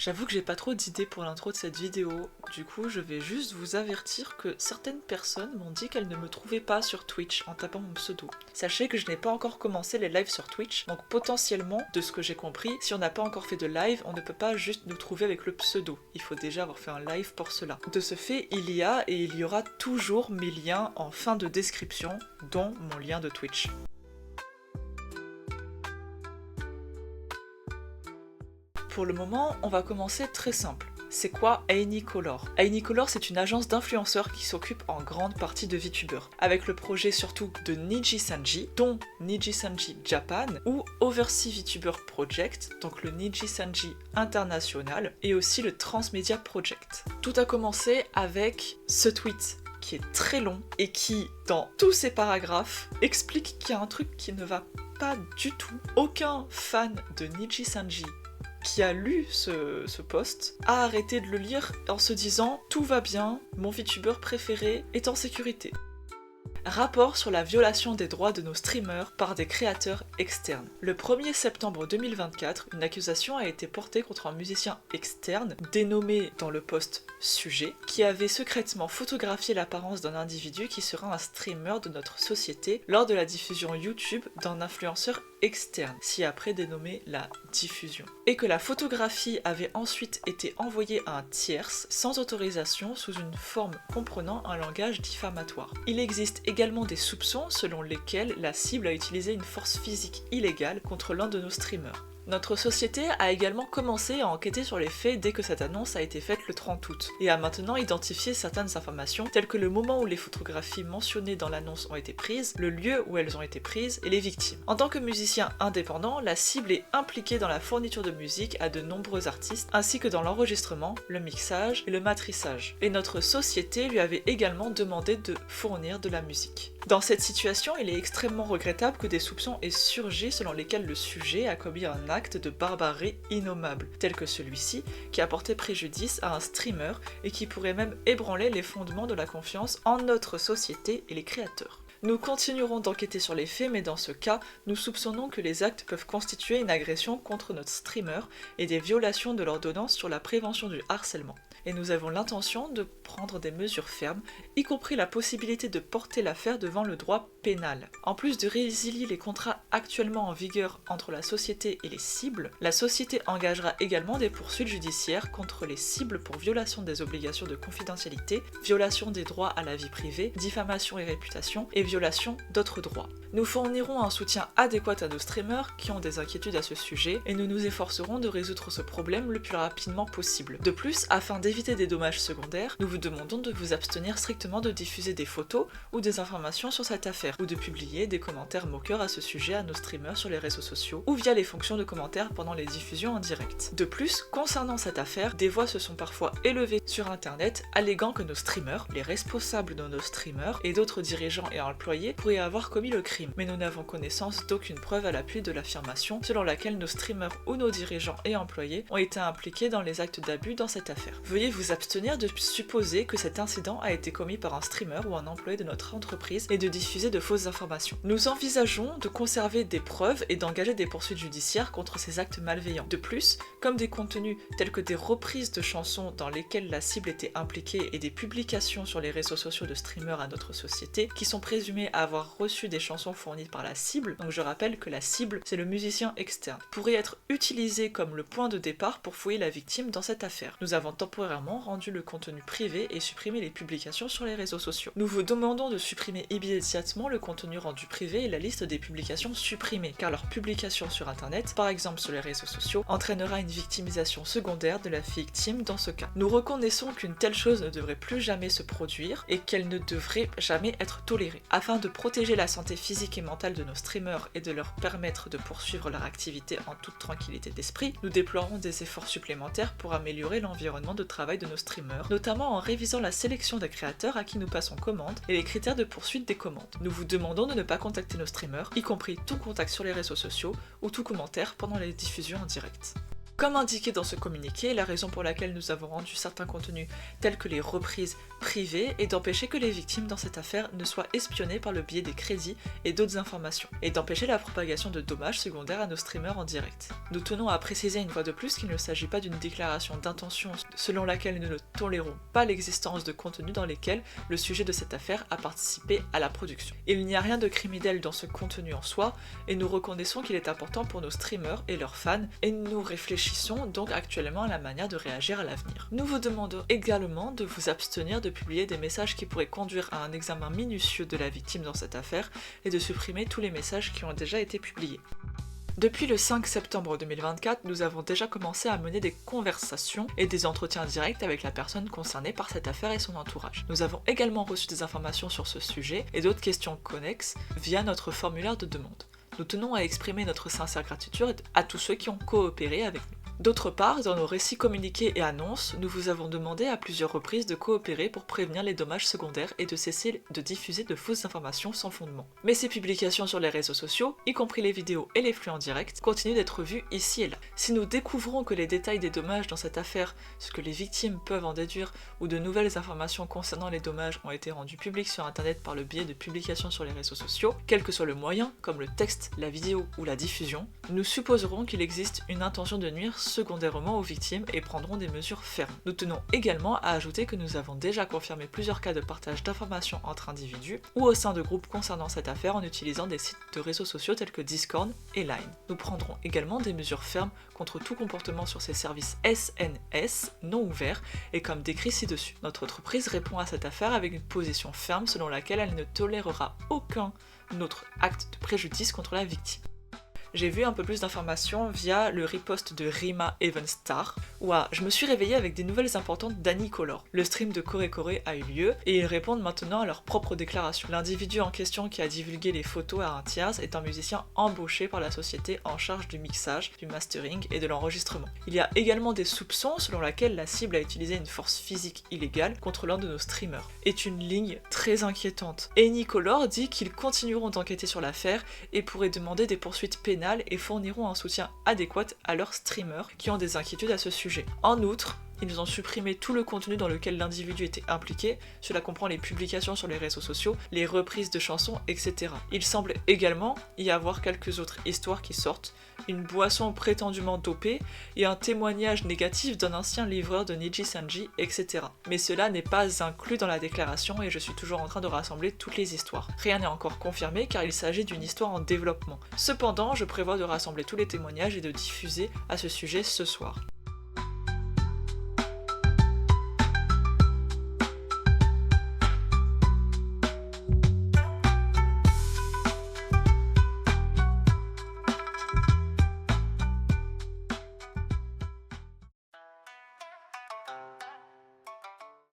J'avoue que j'ai pas trop d'idées pour l'intro de cette vidéo, du coup je vais juste vous avertir que certaines personnes m'ont dit qu'elles ne me trouvaient pas sur Twitch en tapant mon pseudo. Sachez que je n'ai pas encore commencé les lives sur Twitch, donc potentiellement, de ce que j'ai compris, si on n'a pas encore fait de live, on ne peut pas juste nous trouver avec le pseudo. Il faut déjà avoir fait un live pour cela. De ce fait, il y a et il y aura toujours mes liens en fin de description, dont mon lien de Twitch. Pour le moment, on va commencer très simple. C'est quoi Ainicolor? Ainicolor, c'est une agence d'influenceurs qui s'occupe en grande partie de VTubers, avec le projet surtout de Nijisanji, dont Nijisanji Japan, ou Overseas VTuber Project, donc le Nijisanji International, et aussi le Transmedia Project. Tout a commencé avec ce tweet qui est très long et qui, dans tous ses paragraphes, explique qu'il y a un truc qui ne va pas du tout. Aucun fan de Nijisanji qui a lu ce post a arrêté de le lire en se disant « Tout va bien, mon VTuber préféré est en sécurité ». Rapport sur la violation des droits de nos streamers par des créateurs externes. Le 1er septembre 2024, une accusation a été portée contre un musicien externe, dénommé dans le post sujet, qui avait secrètement photographié l'apparence d'un individu qui sera un streamer de notre société lors de la diffusion YouTube d'un influenceur externe, ci-après dénommé la diffusion. Et que la photographie avait ensuite été envoyée à un tierce sans autorisation sous une forme comprenant un langage diffamatoire. Il existe également des soupçons selon lesquels la cible a utilisé une force physique illégale contre l'un de nos streamers. Notre société a également commencé à enquêter sur les faits dès que cette annonce a été faite le 30 août, et a maintenant identifié certaines informations telles que le moment où les photographies mentionnées dans l'annonce ont été prises, le lieu où elles ont été prises et les victimes. En tant que musicien indépendant, la cible est impliquée dans la fourniture de musique à de nombreux artistes, ainsi que dans l'enregistrement, le mixage et le matrissage. Et notre société lui avait également demandé de fournir de la musique. Dans cette situation, il est extrêmement regrettable que des soupçons aient surgi selon lesquels le sujet a commis un acte de barbarie innommable, tel que celui-ci, qui a porté préjudice à un streamer et qui pourrait même ébranler les fondements de la confiance en notre société et les créateurs. Nous continuerons d'enquêter sur les faits, mais dans ce cas, nous soupçonnons que les actes peuvent constituer une agression contre notre streamer et des violations de l'ordonnance sur la prévention du harcèlement. Et nous avons l'intention de prendre des mesures fermes, y compris la possibilité de porter l'affaire devant le droit pénal. En plus de résilier les contrats actuellement en vigueur entre la société et les cibles, la société engagera également des poursuites judiciaires contre les cibles pour violation des obligations de confidentialité, violation des droits à la vie privée, diffamation et réputation, et violation d'autres droits. Nous fournirons un soutien adéquat à nos streamers qui ont des inquiétudes à ce sujet, et nous nous efforcerons de résoudre ce problème le plus rapidement possible. De plus, afin d'éviter des dommages secondaires, nous vous demandons de vous abstenir strictement de diffuser des photos ou des informations sur cette affaire, ou de publier des commentaires moqueurs à ce sujet à nos streamers sur les réseaux sociaux, ou via les fonctions de commentaires pendant les diffusions en direct. De plus, concernant cette affaire, des voix se sont parfois élevées sur internet, alléguant que nos streamers, les responsables de nos streamers et d'autres dirigeants et employés pourraient avoir commis le crime, mais nous n'avons connaissance d'aucune preuve à l'appui de l'affirmation selon laquelle nos streamers ou nos dirigeants et employés ont été impliqués dans les actes d'abus dans cette affaire. Veuillez vous abstenir de supposer que cet incident a été commis par un streamer ou un employé de notre entreprise et de diffuser de fausses informations. Nous envisageons de conserver des preuves et d'engager des poursuites judiciaires contre ces actes malveillants. De plus, comme des contenus tels que des reprises de chansons dans lesquelles la cible était impliquée et des publications sur les réseaux sociaux de streamers à notre société qui sont présumés avoir reçu des chansons fournies par la cible, donc je rappelle que la cible c'est le musicien externe, pourrait être utilisé comme le point de départ pour fouiller la victime dans cette affaire. Nous avons temporairement rendu le contenu privé et supprimé les publications sur les réseaux sociaux. Nous vous demandons de supprimer immédiatement le contenu rendu privé et la liste des publications supprimées, car leur publication sur internet, par exemple sur les réseaux sociaux, entraînera une victimisation secondaire de la victime dans ce cas. Nous reconnaissons qu'une telle chose ne devrait plus jamais se produire et qu'elle ne devrait jamais être tolérée. Afin de protéger la santé physique et mentale de nos streamers et de leur permettre de poursuivre leur activité en toute tranquillité d'esprit, nous déploierons des efforts supplémentaires pour améliorer l'environnement de travail de nos streamers, notamment en révisant la sélection des créateurs à qui nous passons commande et les critères de poursuite des commandes. Nous vous demandons de ne pas contacter nos streamers, y compris tout contact sur les réseaux sociaux ou tout commentaire pendant les diffusions en direct. Comme indiqué dans ce communiqué, la raison pour laquelle nous avons rendu certains contenus tels que les reprises privées est d'empêcher que les victimes dans cette affaire ne soient espionnées par le biais des crédits et d'autres informations, et d'empêcher la propagation de dommages secondaires à nos streamers en direct. Nous tenons à préciser une fois de plus qu'il ne s'agit pas d'une déclaration d'intention selon laquelle nous ne tolérons pas l'existence de contenus dans lesquels le sujet de cette affaire a participé à la production. Il n'y a rien de criminel dans ce contenu en soi, et nous reconnaissons qu'il est important pour nos streamers et leurs fans, et nous réfléchissons donc actuellement à la manière de réagir à l'avenir. Nous vous demandons également de vous abstenir de publier des messages qui pourraient conduire à un examen minutieux de la victime dans cette affaire et de supprimer tous les messages qui ont déjà été publiés. Depuis le 5 septembre 2024, nous avons déjà commencé à mener des conversations et des entretiens directs avec la personne concernée par cette affaire et son entourage. Nous avons également reçu des informations sur ce sujet et d'autres questions connexes via notre formulaire de demande. Nous tenons à exprimer notre sincère gratitude à tous ceux qui ont coopéré avec nous. D'autre part, dans nos récits communiqués et annonces, nous vous avons demandé à plusieurs reprises de coopérer pour prévenir les dommages secondaires et de cesser de diffuser de fausses informations sans fondement. Mais ces publications sur les réseaux sociaux, y compris les vidéos et les flux en direct, continuent d'être vues ici et là. Si nous découvrons que les détails des dommages dans cette affaire, ce que les victimes peuvent en déduire, ou de nouvelles informations concernant les dommages ont été rendues publiques sur internet par le biais de publications sur les réseaux sociaux, quel que soit le moyen, comme le texte, la vidéo ou la diffusion, nous supposerons qu'il existe une intention de nuire secondairement aux victimes et prendront des mesures fermes. Nous tenons également à ajouter que nous avons déjà confirmé plusieurs cas de partage d'informations entre individus ou au sein de groupes concernant cette affaire en utilisant des sites de réseaux sociaux tels que Discord et Line. Nous prendrons également des mesures fermes contre tout comportement sur ces services SNS non ouverts et comme décrit ci-dessus. Notre entreprise répond à cette affaire avec une position ferme selon laquelle elle ne tolérera aucun autre acte de préjudice contre la victime. J'ai vu un peu plus d'informations via le repost de Rima Evenstar, où je me suis réveillée avec des nouvelles importantes d'Annie Color. Le stream de Coré Coré a eu lieu, et ils répondent maintenant à leur propre déclaration. L'individu en question qui a divulgué les photos à un tiers est un musicien embauché par la société en charge du mixage, du mastering et de l'enregistrement. Il y a également des soupçons selon laquelle la cible a utilisé une force physique illégale contre l'un de nos streamers. Est une ligne très inquiétante. Annie Color dit qu'ils continueront d'enquêter sur l'affaire et pourraient demander des poursuites pénales et fourniront un soutien adéquat à leurs streamers qui ont des inquiétudes à ce sujet. En outre, ils ont supprimé tout le contenu dans lequel l'individu était impliqué, cela comprend les publications sur les réseaux sociaux, les reprises de chansons, etc. Il semble également y avoir quelques autres histoires qui sortent, une boisson prétendument dopée et un témoignage négatif d'un ancien livreur de Niji Sanji, etc. Mais cela n'est pas inclus dans la déclaration et je suis toujours en train de rassembler toutes les histoires. Rien n'est encore confirmé car il s'agit d'une histoire en développement. Cependant, je prévois de rassembler tous les témoignages et de diffuser à ce sujet ce soir.